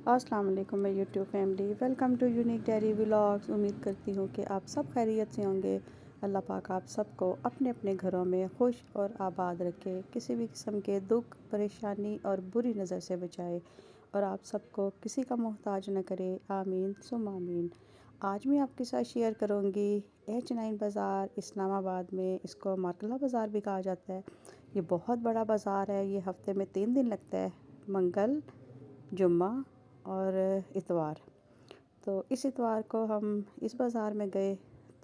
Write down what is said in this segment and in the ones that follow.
السلام علیکم میں YouTube family, welcome to unique dairy vlogs. امید کرتی ہوں کہ آپ سب خیریت سے ہوں گے۔ اللہ پاک آپ سب کو اپنے اپنے گھروں میں خوش اور آباد رکھے، کسی بھی قسم کے دکھ، پریشانی اور بری نظر سے بچائے، اور آپ سب کو کسی کا محتاج نہ کرے، آمین ثم آمین۔ آج میں آپ کے ساتھ شیئر کروں گی H9 بازار اسلام آباد میں، اس کو مارکلہ بازار بھی کہا جاتا ہے۔ یہ بہت بڑا بازار ہے، یہ ہفتے میں 3 دن لگتا ہے، منگل، جمعہ اور اتوار۔ تو اس اتوار کو ہم اس بازار میں گئے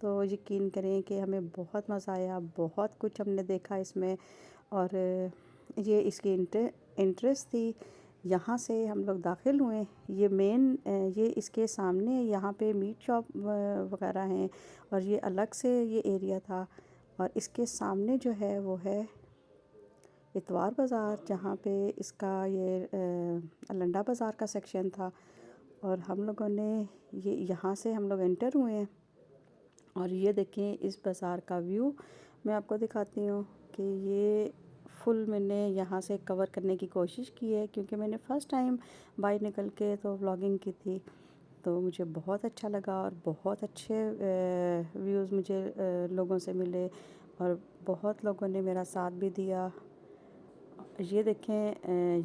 تو یقین کریں کہ ہمیں بہت مزہ آیا، بہت کچھ ہم نے دیکھا اس میں، اور یہ اس کی انٹرسٹ تھی۔ یہاں سے ہم لوگ داخل ہوئے، یہ مین یہ اس کے سامنے یہاں پہ میٹ شاپ وغیرہ ہیں، اور یہ الگ سے یہ ایریا تھا، اور اس کے سامنے جو ہے وہ ہے اتوار بازار، جہاں پہ اس کا یہ لنڈا بازار کا سیکشن تھا، اور ہم لوگوں نے یہاں سے ہم لوگ انٹر ہوئے ہیں۔ اور یہ دیکھیں اس بازار کا ویو میں آپ کو دکھاتی ہوں کہ یہ فل میں نے یہاں سے کور کرنے کی کوشش کی ہے، کیونکہ میں نے فرسٹ ٹائم باہر نکل کے تو ولاگنگ کی تھی، تو مجھے بہت اچھا لگا، اور بہت اچھے ویوز مجھے لوگوں سے ملے، اور بہت لوگوں نے میرا ساتھ بھی دیا۔ یہ دیکھیں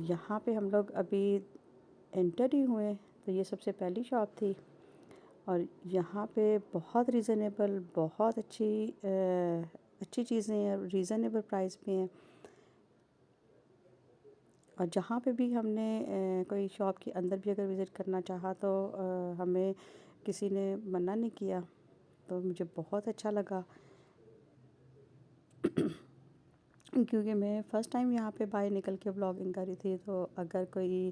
یہاں پہ ہم لوگ ابھی انٹر ہی ہوئے، تو یہ سب سے پہلی شاپ تھی، اور یہاں پہ بہت ریزنیبل، بہت اچھی چیزیں ہیں، ریزنیبل پرائس پہ ہیں۔ اور جہاں پہ بھی ہم نے کوئی شاپ کے اندر بھی اگر وزٹ کرنا چاہا تو ہمیں کسی نے منع نہیں کیا، تو مجھے بہت اچھا لگا، کیونکہ میں فرسٹ ٹائم یہاں پہ باہر نکل کے ولاگنگ کر رہی تھی، تو اگر کوئی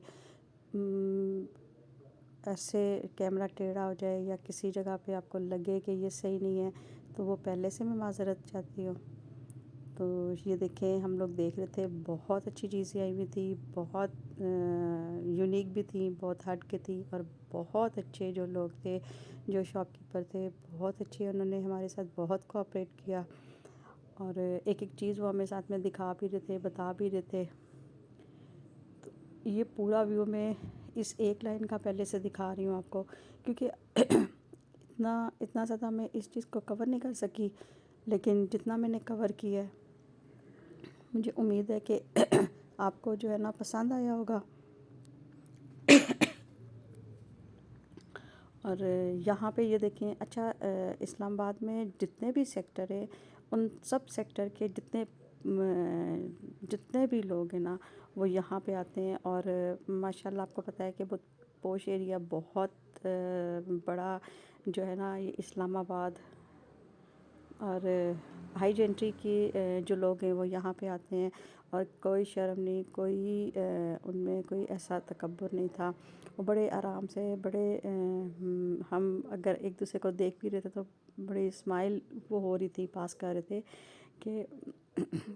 ایسے کیمرہ ٹیڑھا ہو جائے یا کسی جگہ پہ آپ کو لگے کہ یہ صحیح نہیں ہے، تو وہ پہلے سے میں معذرت چاہتی ہوں۔ تو یہ دیکھیں ہم لوگ دیکھ رہے تھے، بہت اچھی چیزیں آئی ہوئی تھی، بہت یونیک بھی تھیں، بہت ہٹ کے تھی، اور بہت اچھے جو لوگ تھے، جو شاپ کیپر تھے، بہت اچھے، انہوں نے ہمارے ساتھ بہت کوآپریٹ کیا، اور ایک ایک چیز وہ ہمیں ساتھ میں دکھا بھی رہے تھے، بتا بھی رہے تھے۔ تو یہ پورا ویو میں اس ایک لائن کا پہلے سے دکھا رہی ہوں آپ کو، کیونکہ اتنا زیادہ میں اس چیز کو کور نہیں کر سکی، لیکن جتنا میں نے کور کیا ہے مجھے امید ہے کہ آپ کو جو ہے نا پسند آیا ہوگا۔ اور یہاں پہ یہ دیکھیں، اچھا اسلام آباد میں جتنے بھی سیکٹر ہیں، ان سب سیکٹر کے جتنے بھی لوگ ہیں نا، وہ یہاں پہ آتے ہیں، اور ماشاءاللہ آپ کو پتہ ہے کہ بہت پوش ایریا، بہت بڑا جو ہے نا یہ اسلام آباد، اور ہائی جینٹری کی جو لوگ ہیں وہ یہاں پہ آتے ہیں، اور کوئی شرم نہیں، کوئی ان میں کوئی ایسا تکبر نہیں تھا، وہ بڑے آرام سے، بڑے ہم اگر ایک دوسرے کو دیکھ بھی رہے تھے تو بڑی اسمائل وہ ہو رہی تھی، پاس کر رہے تھے کہ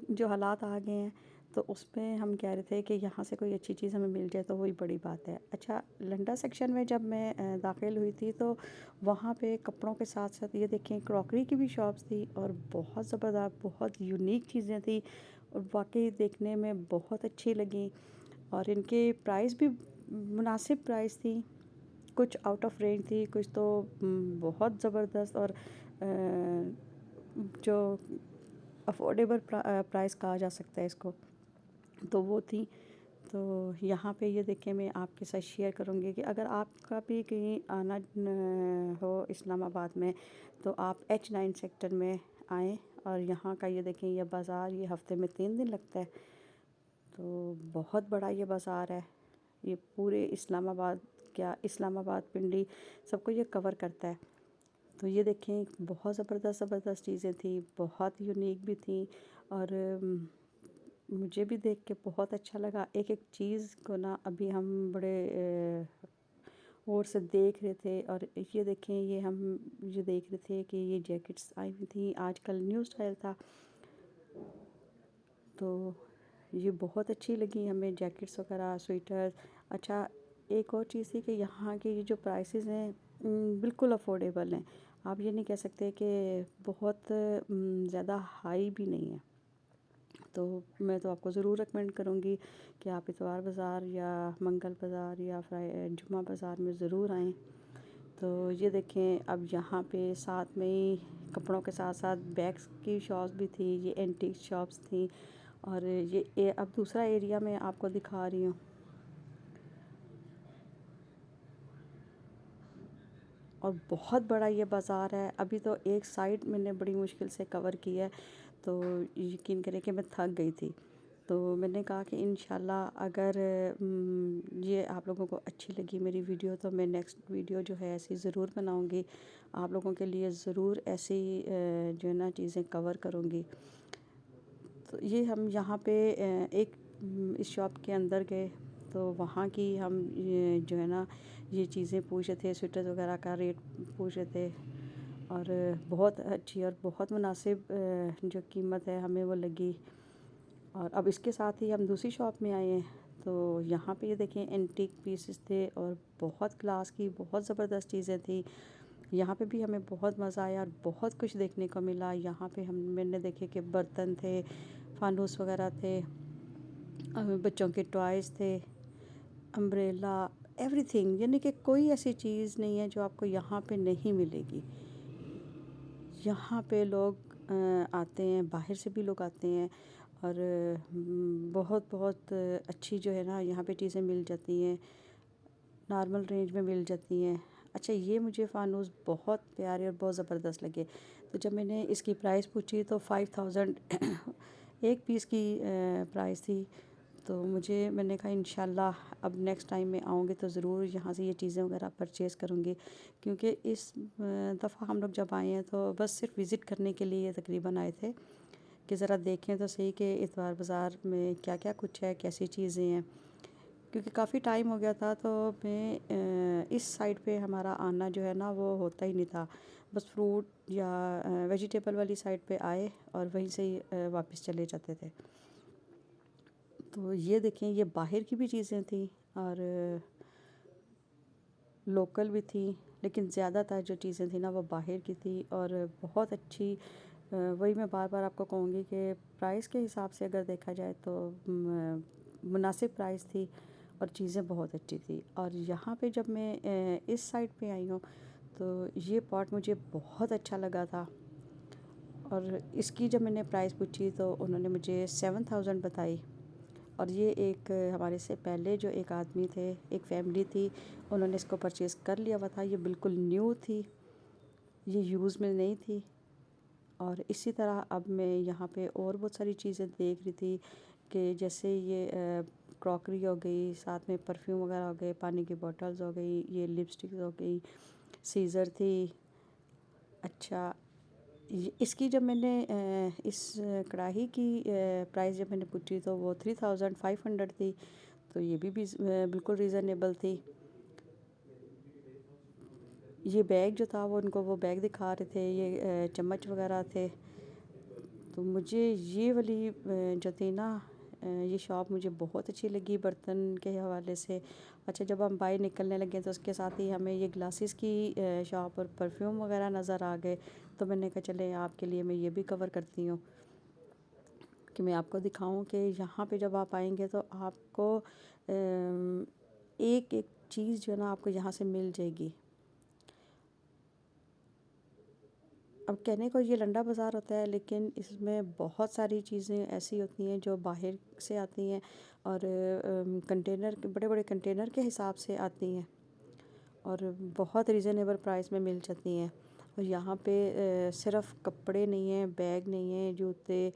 جو حالات آ گئے ہیں، تو اس میں ہم کہہ رہے تھے کہ یہاں سے کوئی اچھی چیز ہمیں مل جائے تو وہی بڑی بات ہے۔ اچھا لنڈا سیکشن میں جب میں داخل ہوئی تھی تو وہاں پہ کپڑوں کے ساتھ ساتھ یہ دیکھیں کراکری کی بھی شاپس تھی، اور بہت زبردست، بہت یونیک چیزیں تھیں، اور واقعی دیکھنے میں بہت اچھی لگیں، اور ان کے پرائس بھی مناسب پرائس تھی، کچھ آؤٹ آف رینج تھی، کچھ تو بہت زبردست، اور جو افورڈیبل پرائس کہا جا سکتا ہے اس کو، تو وہ تھی۔ تو یہاں پہ یہ دیکھیں میں آپ کے ساتھ شیئر کروں گی کہ اگر آپ کا بھی کہیں آنا ہو اسلام آباد میں تو آپ H9 سیکٹر میں آئیں، اور یہاں کا یہ دیکھیں یہ بازار، یہ ہفتے میں 3 دن لگتا ہے، تو بہت بڑا یہ بازار ہے، یہ پورے اسلام آباد، کیا اسلام آباد، پنڈی، سب کو یہ کور کرتا ہے۔ تو یہ دیکھیں بہت زبردست چیزیں تھیں، بہت یونیک بھی تھیں، اور مجھے بھی دیکھ کے بہت اچھا لگا۔ ایک ایک چیز کو نا ابھی ہم بڑے غور سے دیکھ رہے تھے، اور یہ دیکھیں یہ دیکھ رہے تھے کہ یہ جیکٹس آئی ہوئی تھیں، آج کل نیو اسٹائل تھا، تو یہ بہت اچھی لگی ہمیں، جیکٹس وغیرہ، سویٹر۔ اچھا ایک اور چیز تھی کہ یہاں کے یہ جو پرائسز ہیں بالکل افورڈیبل ہیں، آپ یہ نہیں کہہ سکتے کہ بہت زیادہ ہائی بھی نہیں ہے۔ تو میں تو آپ کو ضرور ریکمینڈ کروں گی کہ آپ اتوار بازار یا منگل بازار یا جمعہ بازار میں ضرور آئیں۔ تو یہ دیکھیں اب یہاں پہ ساتھ میں ہی کپڑوں کے ساتھ ساتھ بیگس کی شاپس بھی تھی، یہ اینٹیک شاپس تھیں، اور یہ اب دوسرا ایریا میں آپ کو دکھا رہی ہوں، اور بہت بڑا یہ بازار ہے۔ ابھی تو ایک سائڈ میں نے بڑی مشکل سے کور کی ہے، تو یقین کریں کہ میں تھک گئی تھی۔ تو میں نے کہا کہ انشاءاللہ اگر یہ آپ لوگوں کو اچھی لگی میری ویڈیو تو میں نیکسٹ ویڈیو جو ہے ایسی ضرور بناؤں گی، آپ لوگوں کے لیے ضرور ایسی جو ہے نا چیزیں کور کروں گی۔ تو یہ ہم یہاں پہ ایک اس شاپ کے اندر گئے تو وہاں کی ہم جو ہے نا یہ چیزیں پوچھ رہے تھے، سویٹر وغیرہ کا ریٹ پوچھ رہے تھے، اور بہت اچھی اور بہت مناسب جو قیمت ہے ہمیں وہ لگی۔ اور اب اس کے ساتھ ہی ہم دوسری شاپ میں آئے ہیں، تو یہاں پہ یہ دیکھیں اینٹیک پیسز تھے اور بہت کلاس کی بہت زبردست چیزیں تھیں۔ یہاں پہ بھی ہمیں بہت مزہ آیا اور بہت کچھ دیکھنے کو ملا۔ یہاں پہ میں نے دیکھے کہ برتن تھے، فانوس وغیرہ تھے، بچوں کے ٹوائز تھے، امبریلا، ایوری تھنگ، یعنی کہ کوئی ایسی چیز نہیں ہے جو آپ کو یہاں پہ نہیں ملے گی۔ یہاں پہ لوگ آتے ہیں، باہر سے بھی لوگ آتے ہیں، اور بہت بہت اچھی جو ہے نا یہاں پہ چیزیں مل جاتی ہیں، نارمل رینج میں مل جاتی ہیں۔ اچھا، یہ مجھے فانوس بہت پیارے اور بہت زبردست لگے، تو جب میں نے اس کی پرائس پوچھی تو 5000 ایک پیس کی پرائس تھی۔ تو میں نے کہا انشاءاللہ اب نیکسٹ ٹائم میں آؤں گی تو ضرور یہاں سے یہ چیزیں وغیرہ پرچیز کروں گی، کیونکہ اس دفعہ ہم لوگ جب آئے ہیں تو بس صرف وزٹ کرنے کے لیے تقریباً آئے تھے کہ ذرا دیکھیں تو صحیح کہ اتوار بازار میں کیا کیا کچھ ہے، کیسی چیزیں ہیں، کیونکہ کافی ٹائم ہو گیا تھا تو میں اس سائڈ پہ ہمارا آنا جو ہے نا وہ ہوتا ہی نہیں تھا، بس فروٹ یا ویجیٹیبل والی سائڈ پہ آئے اور وہیں سے ہی واپس چلے جاتے تھے۔ تو یہ دیکھیں یہ باہر کی بھی چیزیں تھیں اور لوکل بھی تھیں، لیکن زیادہ تر جو چیزیں تھیں نا وہ باہر کی تھی اور بہت اچھی۔ وہی میں بار بار آپ کو کہوں گی کہ پرائس کے حساب سے اگر دیکھا جائے تو مناسب پرائس تھی اور چیزیں بہت اچھی تھی۔ اور یہاں پہ جب میں اس سائڈ پہ آئی ہوں تو یہ پاٹ مجھے بہت اچھا لگا تھا، اور اس کی جب میں نے پرائس پوچھی تو انہوں نے مجھے 7000 بتائی، اور یہ ایک ہمارے سے پہلے جو ایک آدمی تھے، ایک فیملی تھی، انہوں نے اس کو پرچیز کر لیا ہوا تھا۔ یہ بالکل نیو تھی، یہ یوز میں نہیں تھی۔ اور اسی طرح اب میں یہاں پہ اور بہت ساری چیزیں دیکھ رہی تھی کہ جیسے یہ کراکری ہو گئی، ساتھ میں پرفیوم وغیرہ ہو گئے، پانی کی بوٹلز ہو گئی، یہ لپسٹکس ہو گئی، سیزر تھی۔ اچھا، اس کی جب میں نے اس کڑاہی کی پرائس جب میں نے پوچھی تو وہ 3500 تھی، تو یہ بھی بالکل ریزنیبل تھی۔ یہ بیگ جو تھا وہ ان کو وہ بیگ دکھا رہے تھے، یہ چمچ وغیرہ تھے، تو مجھے یہ والی جو تھی نا یہ شاپ مجھے بہت اچھی لگی برتن کے حوالے سے۔ اچھا، جب ہم باہر نکلنے لگے تو اس کے ساتھ ہی ہمیں یہ گلاسز کی شاپ اور پرفیوم وغیرہ نظر آ گئے، تو میں نے کہا چلیں آپ کے لیے میں یہ بھی کور کرتی ہوں کہ میں آپ کو دکھاؤں کہ یہاں پہ جب آپ آئیں گے تو آپ کو ایک ایک چیز جو ہے نا آپ کو یہاں سے مل جائے گی۔ اب کہنے کو یہ لنڈا بازار ہوتا ہے، لیکن اس میں بہت ساری چیزیں ایسی ہوتی ہیں جو باہر سے آتی ہیں اور کنٹینر بڑے بڑے کنٹینر کے حساب سے آتی ہیں اور بہت ریزنیبل پرائس میں مل جاتی ہیں۔ اور یہاں پہ صرف کپڑے نہیں ہیں، بیگ نہیں ہیں، جوتے،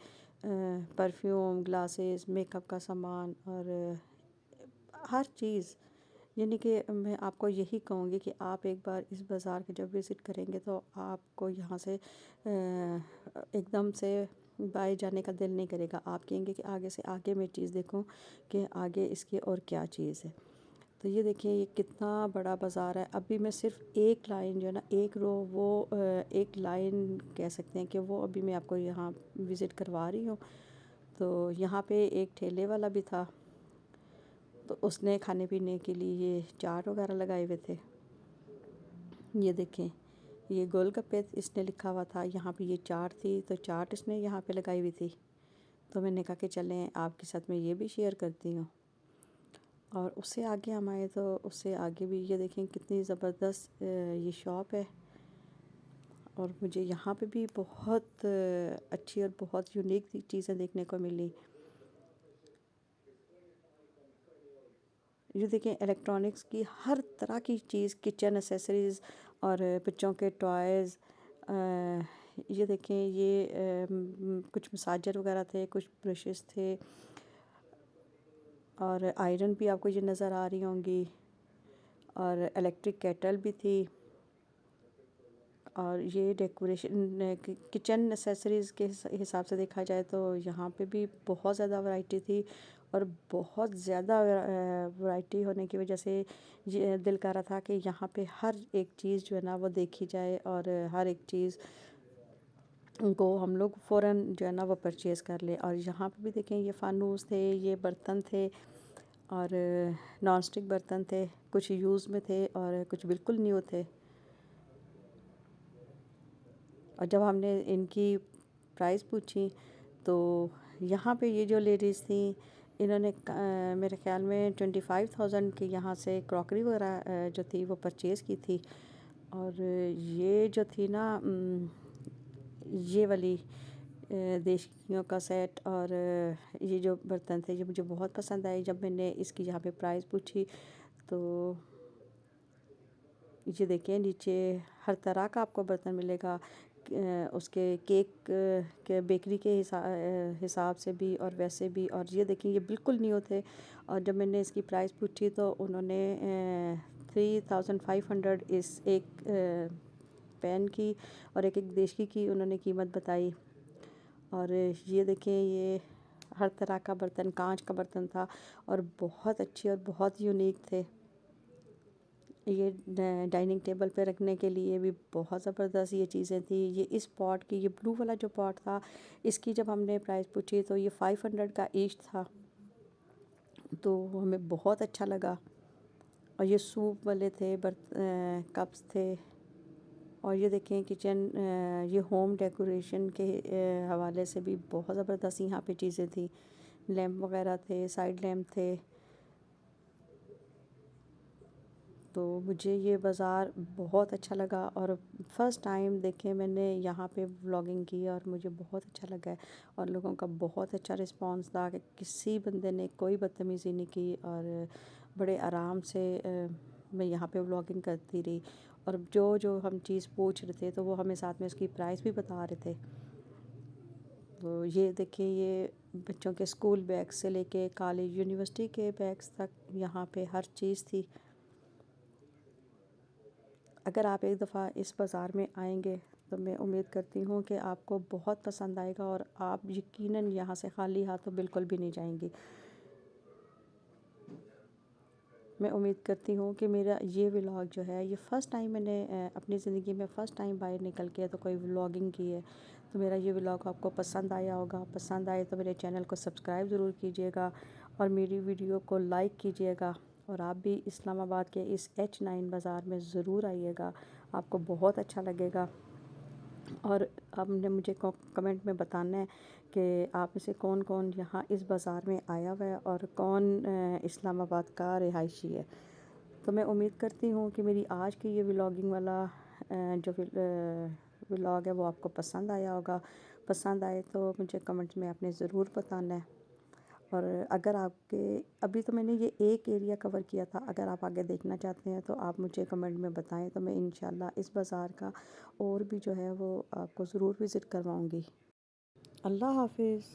پرفیوم، گلاسز، میک اپ کا سامان اور ہر چیز، یعنی کہ میں آپ کو یہی کہوں گی کہ آپ ایک بار اس بازار کے جب وزٹ کریں گے تو آپ کو یہاں سے ایک دم سے باہر جانے کا دل نہیں کرے گا، آپ کہیں گے کہ آگے سے آگے میں چیز دیکھوں کہ آگے اس کی اور کیا چیز ہے۔ تو یہ دیکھیں یہ کتنا بڑا بازار ہے۔ ابھی میں صرف ایک لائن جو ہے نا ایک رو وہ ایک لائن کہہ سکتے ہیں کہ وہ ابھی میں آپ کو یہاں وزٹ کروا رہی ہوں۔ تو یہاں پہ ایک ٹھیلے والا بھی تھا، تو اس نے کھانے پینے کے لیے یہ چاٹ وغیرہ لگائے ہوئے تھے۔ یہ دیکھیں یہ گول گپے اس نے لکھا ہوا تھا، یہاں پہ یہ چاٹ تھی تو چاٹ اس نے یہاں پہ لگائی ہوئی تھی۔ تو میں نے کہا کہ چلیں آپ کے ساتھ میں یہ بھی شیئر کرتی ہوں۔ اور اس سے آگے ہم آئے تو اس سے آگے بھی یہ دیکھیں کتنی زبردست یہ شاپ ہے، اور مجھے یہاں پہ بھی بہت اچھی اور بہت یونیک چیزیں دیکھنے کو ملی۔ یہ دیکھیں الیکٹرانکس کی ہر طرح کی چیز، کچن ایسیسریز اور بچوں کے ٹوائز، یہ دیکھیں یہ کچھ مساجر وغیرہ تھے، کچھ برشز تھے، اور آئرن بھی آپ کو یہ نظر آ رہی ہوں گی، اور الیکٹرک کیٹل بھی تھی، اور یہ ڈیکوریشن کچن ایسیسریز کے حساب سے دیکھا جائے تو یہاں پہ بھی بہت زیادہ ورائٹی تھی، اور بہت زیادہ ورائٹی ہونے کی وجہ سے یہ دل کر رہا تھا کہ یہاں پہ ہر ایک چیز جو ہے نا وہ دیکھی جائے، اور ہر ایک چیز کو ہم لوگ فوراً جو ہے نا وہ پرچیز کر لیں۔ اور یہاں پہ بھی دیکھیں یہ فانوس تھے، یہ برتن تھے، اور نان اسٹک برتن تھے، کچھ یوز میں تھے اور کچھ بالکل نیو تھے۔ اور جب ہم نے ان کی پرائس پوچھی تو یہاں پہ یہ جو لیڈیز تھیں انہوں نے میرے خیال میں 25,000 کی یہاں سے کراکری وغیرہ جو تھی وہ پرچیز کی تھی، اور یہ جو تھی نا یہ والی دیشکیوں کا سیٹ اور یہ جو برتن تھے یہ مجھے بہت پسند آئے۔ جب میں نے اس کی یہاں پہ پرائس پوچھی تو یہ دیکھیں نیچے ہر طرح کا آپ کو برتن ملے گا، اس کے کیک کے بیکری کے حساب سے بھی اور ویسے بھی، اور یہ دیکھیں یہ بالکل نیو تھے۔ اور جب میں نے اس کی پرائس پوچھی تو انہوں نے 3,500 اس ایک پین کی اور ایک دیشکی کی انہوں نے قیمت بتائی۔ اور یہ دیکھیں یہ ہر طرح کا برتن، کانچ کا برتن تھا اور بہت اچھے اور بہت یونیک تھے۔ یہ ڈائننگ ٹیبل پہ رکھنے کے لیے بھی بہت زبردست یہ چیزیں تھیں۔ یہ اس پاٹ کی، یہ بلو والا جو پاٹ تھا اس کی جب ہم نے پرائس پوچھی تو یہ 500 کا ایچ تھا، تو ہمیں بہت اچھا لگا۔ اور یہ سوپ والے تھے، کپس تھے، اور یہ دیکھیں کچن، یہ ہوم ڈیکوریشن کے حوالے سے بھی بہت زبردست یہاں پہ چیزیں تھیں، لیمپ وغیرہ تھے، سائڈ لیمپ تھے۔ تو مجھے یہ بازار بہت اچھا لگا، اور فرسٹ ٹائم دیکھیں میں نے یہاں پہ ولاگنگ کی اور مجھے بہت اچھا لگا ہے، اور لوگوں کا بہت اچھا رسپانس تھا کہ کسی بندے نے کوئی بدتمیزی نہیں کی، اور بڑے آرام سے میں یہاں پہ ولاگنگ کرتی رہی، اور جو ہم چیز پوچھ رہے تھے تو وہ ہمیں ساتھ میں اس کی پرائس بھی بتا رہے تھے۔ تو یہ دیکھیں یہ بچوں کے اسکول بیگ سے لے کے کالج یونیورسٹی کے بیگس تک یہاں پہ ہر چیز تھی۔ اگر آپ ایک دفعہ اس بازار میں آئیں گے تو میں امید کرتی ہوں کہ آپ کو بہت پسند آئے گا، اور آپ یقیناً یہاں سے خالی ہاتھ تو بالکل بھی نہیں جائیں گی۔ میں امید کرتی ہوں کہ میرا یہ ولاگ جو ہے یہ فرسٹ ٹائم میں نے اپنی زندگی میں فرسٹ ٹائم باہر نکل کے تو کوئی ولاگنگ کی ہے، تو میرا یہ ولاگ آپ کو پسند آیا ہوگا۔ پسند آئے تو میرے چینل کو سبسکرائب ضرور کیجیے گا، اور میری ویڈیو کو لائک کیجیے گا، اور آپ بھی اسلام آباد کے اس H9 بازار میں ضرور آئیے گا، آپ کو بہت اچھا لگے گا۔ اور اب نے مجھے کمنٹ میں بتانا ہے کہ آپ میں سے کون کون یہاں اس بازار میں آیا ہوا ہے اور کون اسلام آباد کا رہائشی ہے۔ تو میں امید کرتی ہوں کہ میری آج کی یہ ولاگنگ والا جو ولاگ ہے وہ آپ کو پسند آیا ہوگا۔ پسند آئے تو مجھے کمنٹ میں آپ نے ضرور بتانا ہے، اور اگر آپ کے ابھی تو میں نے یہ ایک ایریا کور کیا تھا، اگر آپ آگے دیکھنا چاہتے ہیں تو آپ مجھے کمنٹ میں بتائیں، تو میں انشاءاللہ اس بازار کا اور بھی جو ہے وہ آپ کو ضرور وزٹ کرواؤں گی۔ اللہ حافظ۔